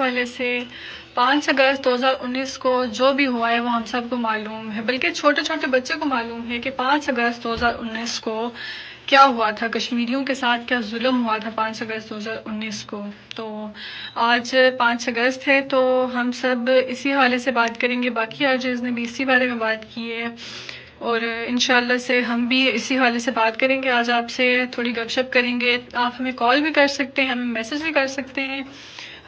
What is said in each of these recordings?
حوالے سے 5 اگست 2019 کو جو بھی ہوا ہے وہ ہم سب کو معلوم ہے، بلکہ چھوٹے چھوٹے بچے کو معلوم ہے کہ 5 اگست 2019 کو کیا ہوا تھا، کشمیریوں کے ساتھ کیا ظلم ہوا تھا 5 اگست 2019 کو۔ تو آج 5 اگست ہے تو ہم سب اسی حوالے سے بات کریں گے، باقی آرجز نے بھی اسی بارے میں بات کی ہے اور انشاءاللہ سے ہم بھی اسی حوالے سے بات کریں گے۔ آج آپ سے تھوڑی گپ شپ کریں گے، آپ ہمیں کال بھی کر سکتے ہیں، ہمیں میسج بھی کر سکتے ہیں۔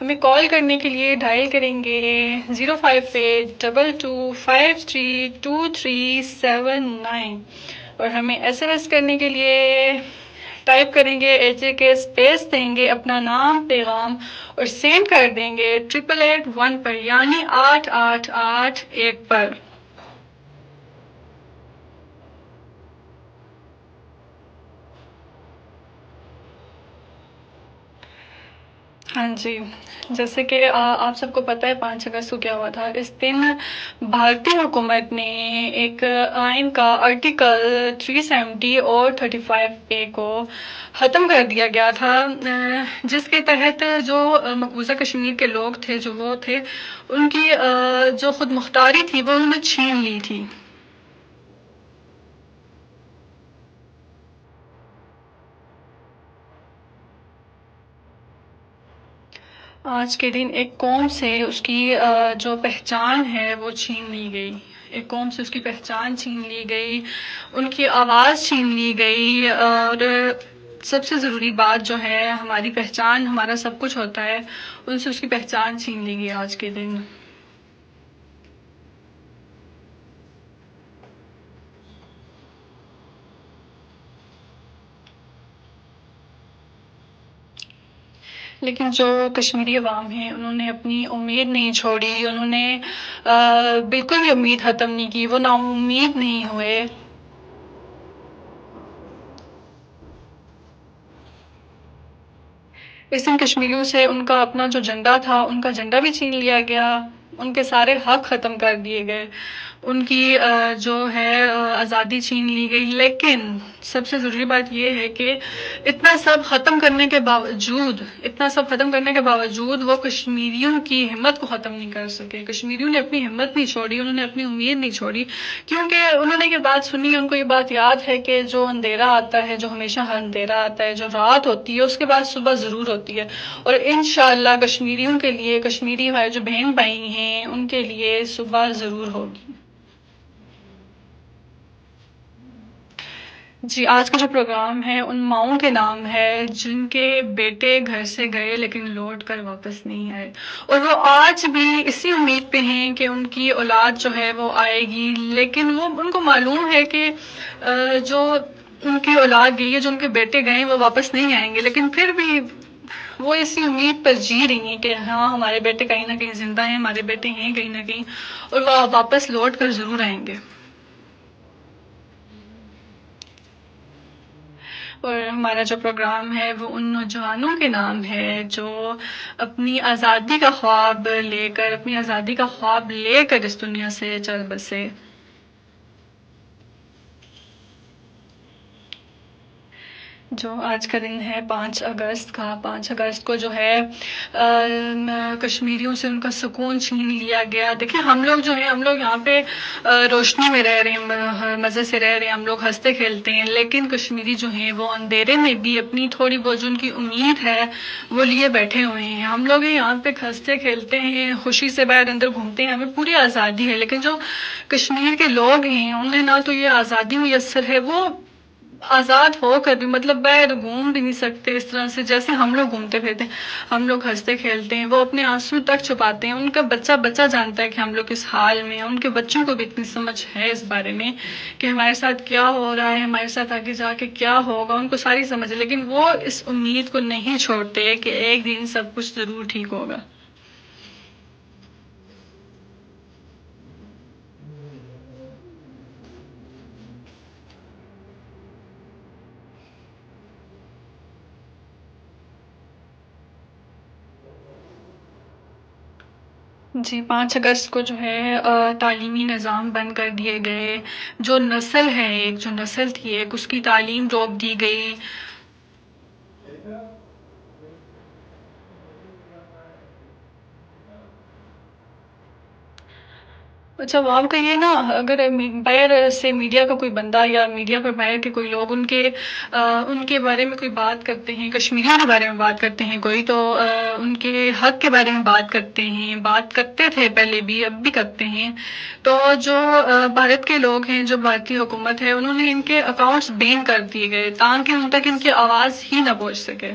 ہمیں کال کرنے کے لیے ڈائل کریں گے 05822532379 اور ہمیں ایس ایم ایس کرنے کے لیے ٹائپ کریں گے ایچ اے کے اسپیس دیں گے اپنا نام پیغام اور سینڈ کر دیں گے 8881 پر، یعنی 8881 پر۔ ہاں جی، جیسے کہ آپ سب کو پتہ ہے 5 اگست کو کیا ہوا تھا۔ اس دن بھارتی حکومت نے ایک آئین کا آرٹیکل 370 اور 35A کو ختم کر دیا گیا تھا، جس کے تحت جو مقبوضہ کشمیر کے لوگ تھے، جو وہ تھے، ان کی جو خود مختاری تھی وہ انہوں نے چھین لی تھی۔ آج کے دن ایک قوم سے اس کی جو پہچان ہے وہ چھین لی گئی، ایک قوم سے اس کی پہچان چھین لی گئی، ان کی آواز چھین لی گئی، اور سب سے ضروری بات جو ہے ہماری پہچان، ہمارا سب کچھ ہوتا ہے، ان سے اس کی پہچان چھین لی گئی آج کے دن۔ لیکن جو کشمیری عوام ہیں انہوں نے اپنی امید نہیں چھوڑی، انہوں نے بالکل بھی امید ختم نہیں کی، وہ نا امید نہیں ہوئے۔ اس دن کشمیریوں سے ان کا اپنا جو جھنڈا تھا، ان کا جھنڈا بھی چھین لیا گیا، ان کے سارے حق ختم کر دیے گئے، ان کی جو ہے آزادی چھین لی گئی۔ لیکن سب سے ضروری بات یہ ہے کہ اتنا سب ختم کرنے کے باوجود وہ کشمیریوں کی ہمت کو ختم نہیں کر سکے۔ کشمیریوں نے اپنی ہمت نہیں چھوڑی، انہوں نے اپنی امید نہیں چھوڑی، کیونکہ انہوں نے یہ بات سنی، ان کو یہ بات یاد ہے کہ جو اندھیرا آتا ہے، جو ہمیشہ اندھیرا آتا ہے، جو رات ہوتی ہے اس کے بعد صبح ضرور ہوتی ہے، اور انشاءاللہ کشمیریوں کے لیے، کشمیری ہمارے جو بہن بھائی ہیں ان کے لیے صبح ضرور ہوگی۔ جی، آج کا جو پروگرام ہے ان ماؤں کے نام ہے جن کے بیٹے گھر سے گئے لیکن لوٹ کر واپس نہیں آئے، اور وہ آج بھی اسی امید پہ ہیں کہ ان کی اولاد جو ہے وہ آئے گی، لیکن وہ ان کو معلوم ہے کہ جو ان کی اولاد گئی ہے، جو ان کے بیٹے گئے ہیں وہ واپس نہیں آئیں گے، لیکن پھر بھی وہ اسی امید پر جی رہی ہیں کہ ہاں ہمارے بیٹے کہیں نہ کہیں زندہ ہیں، ہمارے بیٹے ہیں کہیں نہ کہیں، اور وہ واپس لوٹ کر ضرور آئیں گے۔ اور ہمارا جو پروگرام ہے وہ ان نوجوانوں کے نام ہے جو اپنی آزادی کا خواب لے کر، اپنی آزادی کا خواب لے کر اس دنیا سے چل بسے۔ جو آج کا دن ہے 5 اگست کا، 5 اگست کو جو ہے کشمیریوں سے ان کا سکون چھین لیا گیا۔ دیکھیں ہم لوگ جو ہیں، ہم لوگ یہاں پہ روشنی میں رہ رہے ہیں، مزے سے رہ رہے ہیں، ہم لوگ ہنستے کھیلتے ہیں، لیکن کشمیری جو ہیں وہ اندھیرے میں بھی اپنی تھوڑی بہت جو ان کی امید ہے وہ لیے بیٹھے ہوئے ہیں۔ ہم لوگ یہاں پہ ہنستے کھیلتے ہیں، خوشی سے باہر اندر گھومتے ہیں، ہمیں پوری آزادی ہے، لیکن جو کشمیر کے لوگ ہیں انہیں نہ تو یہ آزادی میسر ہے، وہ آزاد ہو کر بھی مطلب باہر گھوم بھی نہیں سکتے اس طرح سے جیسے ہم لوگ گھومتے پھرتے ہیں، ہم لوگ ہنستے کھیلتے ہیں۔ وہ اپنے آنسو تک چھپاتے ہیں، ان کا بچہ بچہ جانتا ہے کہ ہم لوگ کس حال میں ہیں، ان کے بچوں کو بھی اتنی سمجھ ہے اس بارے میں کہ ہمارے ساتھ کیا ہو رہا ہے، ہمارے ساتھ آگے جا کے کیا ہوگا، ان کو ساری سمجھ ہے، لیکن وہ اس امید کو نہیں چھوڑتے کہ ایک دن سب کچھ ضرور ٹھیک ہوگا۔ جی، 5 اگست کو جو ہے تعلیمی نظام بند کر دیے گئے، جو نسل ہے، ایک جو نسل تھی ایک، اس کی تعلیم روک دی گئی۔ अच्छा, वहाँ का ये ना, अगर बाहर से मीडिया का कोई बंदा या मीडिया पर बाहर के कोई लोग उनके बारे में कोई बात करते हैं, कश्मीरियों के बारे में बात करते हैं कोई, तो उनके हक के बारे में बात करते हैं, बात करते थे पहले भी, अब भी करते हैं। तो जो भारत के लोग हैं, जो भारतीय हुकूमत है, उन्होंने इनके अकाउंट्स बैन कर दिए गए ताकि उन तक इनकी आवाज़ ही ना पहुँच सके।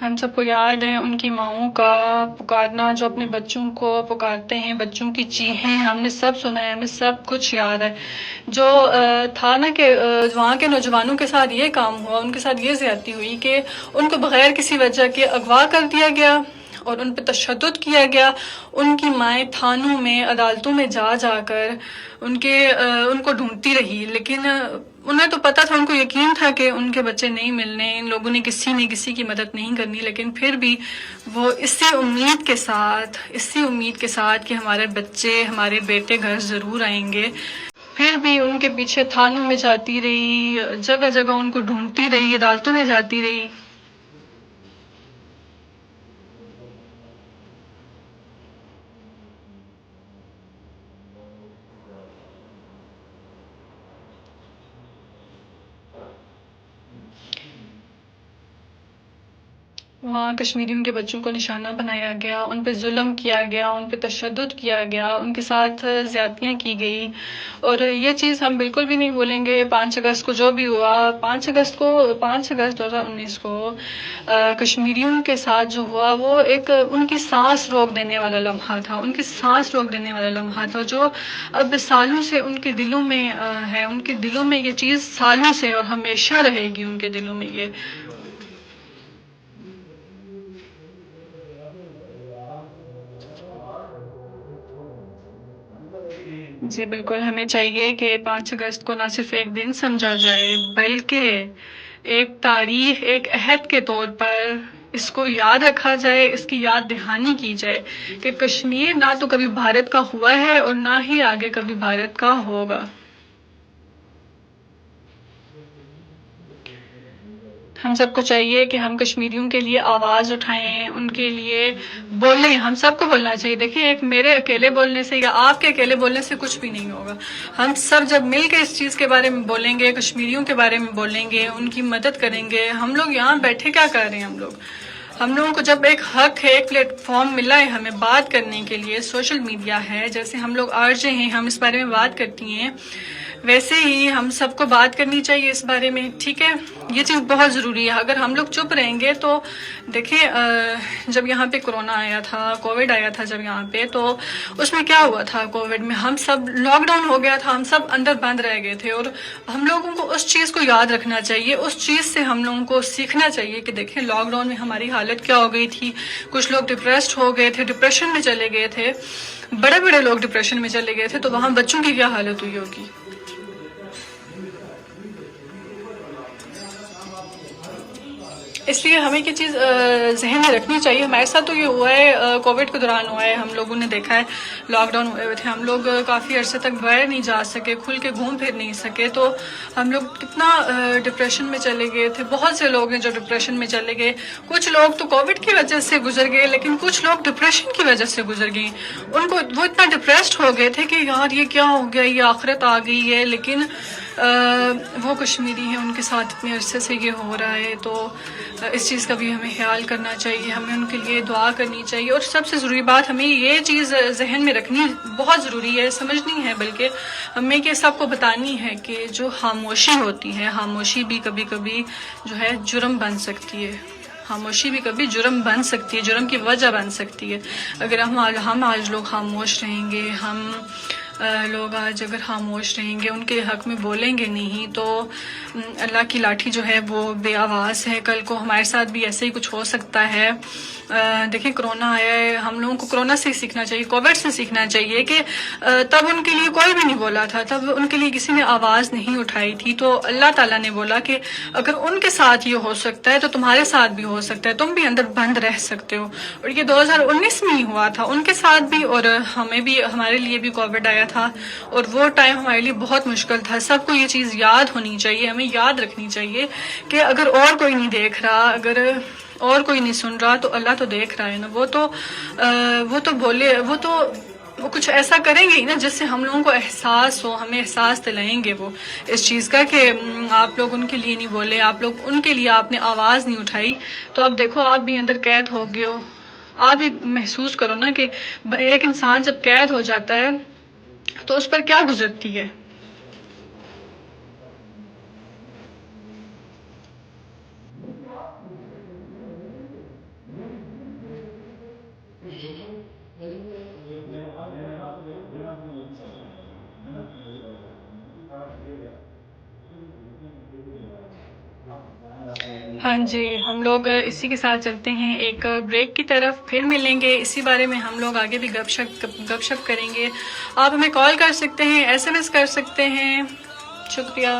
हम सबको याद है उनकी माँओं का पुकारना, जो अपने बच्चों को पुकारते हैं, बच्चों की चीखें हमने सब सुना है, हमें सब कुछ याद है। जो था ना कि वहाँ के नौजवानों के साथ ये काम हुआ, उनके साथ ये ज़्यादती हुई कि उनको बगैर किसी वजह के अगवा कर दिया गया और उन पे तशद्दुद किया गया। उनकी माएँ थानों में, अदालतों में जा जाकर उनको ढूंढती रही, लेकिन उन्हें तो पता था, उनको यकीन था कि उनके बच्चे नहीं मिलने, इन लोगों ने किसी की मदद नहीं करनी, लेकिन फिर भी वो इसी उम्मीद के साथ कि हमारे बच्चे, हमारे बेटे घर ज़रूर आएंगे, फिर भी उनके पीछे थानों में जाती रही, जगह जगह उनको ढूंढती रही, अदालतों में जाती रही। वहाँ कश्मीरियों के बच्चों को निशाना बनाया गया, उन पे ज़ुल्म किया गया, उन पे तशद्दुद किया गया, उनके साथ ज़्यादतियाँ की गई। और ये चीज़ हम बिल्कुल भी नहीं भूलेंगे। 5 अगस्त को जो भी हुआ, 5 अगस्त 2019 को कश्मीरियों के साथ जो हुआ, वो एक उनकी सांस रोक देने वाला लम्हा था, उनकी सांस रोक देने वाला लम्हा था, जो अब सालों से उनके दिलों में है, उनके दिलों में ये चीज़ सालों से और हमेशा रहेगी उनके दिलों में ये। जी बिल्कुल, हमें चाहिए कि 5 अगस्त को ना सिर्फ़ एक दिन समझा जाए, बल्कि एक तारीख़, एक अहद के तौर पर इसको याद रखा जाए, इसकी याद दहानी की जाए कि कश्मीर ना तो कभी भारत का हुआ है और ना ही आगे कभी भारत का होगा। हम सबको चाहिए कि हम कश्मीरियों के लिए आवाज़ उठाएं, उनके लिए बोलें, हम सबको बोलना चाहिए। देखिए, एक मेरे अकेले बोलने से या आपके अकेले बोलने से कुछ भी नहीं होगा। हम सब जब मिल के इस चीज़ के बारे में बोलेंगे, कश्मीरियों के बारे में बोलेंगे, उनकी मदद करेंगे। हम लोग यहाँ बैठे क्या कर रहे हैं? हम लोगों को जब एक हक है, एक प्लेटफॉर्म मिला है हमें बात करने के लिए, सोशल मीडिया है, जैसे हम लोग आरजे हैं, हम इस बारे में बात करती हैं, वैसे ही हम सबको बात करनी चाहिए इस बारे में, ठीक है? ये चीज़ बहुत ज़रूरी है। अगर हम लोग चुप रहेंगे तो देखिए, जब यहाँ पे कोरोना आया था, कोविड आया था जब यहाँ पे, तो उसमें क्या हुआ था? कोविड में हम सब, लॉकडाउन हो गया था, हम सब अंदर बंद रह गए थे, और हम लोगों को उस चीज़ को याद रखना चाहिए, उस चीज़ से हम लोगों को सीखना चाहिए कि देखें लॉकडाउन में हमारी हालत क्या हो गई थी। कुछ लोग डिप्रेस्ड हो गए थे, डिप्रेशन में चले गए थे, बड़े बड़े लोग डिप्रेशन में चले गए थे, तो वहाँ बच्चों की क्या हालत हुई होगी? इसलिए हमें ये चीज़ जहन में रखनी चाहिए। हमारे साथ तो ये हुआ है, कोविड के दौरान हुआ है, हम लोगों ने देखा है, लॉकडाउन हुए हुए थे, हम लोग काफ़ी अरसे तक बाहर नहीं जा सके, खुल के घूम फिर नहीं सके, तो हम लोग कितना डिप्रेशन में चले गए थे। बहुत से लोग हैं जो डिप्रेशन में चले गए। कुछ लोग तो कोविड की वजह से गुजर गए, लेकिन कुछ लोग डिप्रेशन की वजह से गुजर गए। वो इतना डिप्रेस्ड हो गए थे कि यार ये क्या हो गया, ये आखिरत आ गई है, लेकिन वो कश्मीरी हैं, उनके साथ इतने अरसे से ये हो रहा है, तो इस चीज़ का भी हमें ख्याल करना चाहिए, हमें उनके लिए दुआ करनी चाहिए। और सबसे ज़रूरी बात, हमें ये चीज़ जहन में रखनी बहुत ज़रूरी है, समझनी है, बल्कि हमें ये सबको बतानी है कि जो खामोशी होती है, खामोशी भी कभी कभी जो है जुर्म बन सकती है। खामोशी भी कभी जुर्म बन सकती है, जुर्म की वजह बन सकती है। अगर हम आज लोग खामोश रहेंगे, हम लोग आज अगर खामोश रहेंगे, उनके हक में बोलेंगे नहीं, तो अल्लाह की लाठी जो है वो बेआवाज़ है। कल को हमारे साथ भी ऐसे ही कुछ हो सकता है। देखिए, कोरोना आया है, हम लोगों को कोरोना से सीखना चाहिए, कोविड से सीखना चाहिए कि तब उनके लिए कोई भी नहीं बोला था, तब उनके लिए किसी ने आवाज़ नहीं उठाई थी, तो अल्लाह ताला ने बोला कि अगर उनके साथ ये हो सकता है तो तुम्हारे साथ भी हो सकता है, तुम भी अंदर बंद रह सकते हो। और ये 2019 में ही हुआ था उनके साथ भी, और हमें भी, हमारे लिए भी कोविड आया تھا، اور وہ ٹائم ہمارے لیے بہت مشکل تھا. سب کو یہ چیز یاد ہونی چاہیے، ہمیں یاد رکھنی چاہیے کہ اگر اور کوئی نہیں دیکھ رہا، اگر اور کوئی نہیں سن رہا، تو اللہ تو دیکھ رہا ہے نا. وہ کچھ ایسا کریں گے ہی نا جس سے ہم لوگوں کو احساس ہو، ہمیں احساس دلائیں گے وہ اس چیز کا کہ آپ لوگ ان کے لیے نہیں بولے، آپ لوگ ان کے لیے آپ نے آواز نہیں اٹھائی. تو اب دیکھو آپ بھی اندر قید ہو گئے ہو. آپ بھی محسوس کرو نا کہ ایک انسان جب قید ہو جاتا ہے تو اس پر کیا گزرتی ہے. ہاں جی، ہم لوگ اسی کے ساتھ چلتے ہیں ایک بریک کی طرف، پھر ملیں گے. اسی بارے میں ہم لوگ آگے بھی گپ شپ کریں گے. آپ ہمیں کال کر سکتے ہیں، SMS کر سکتے ہیں. شکریہ.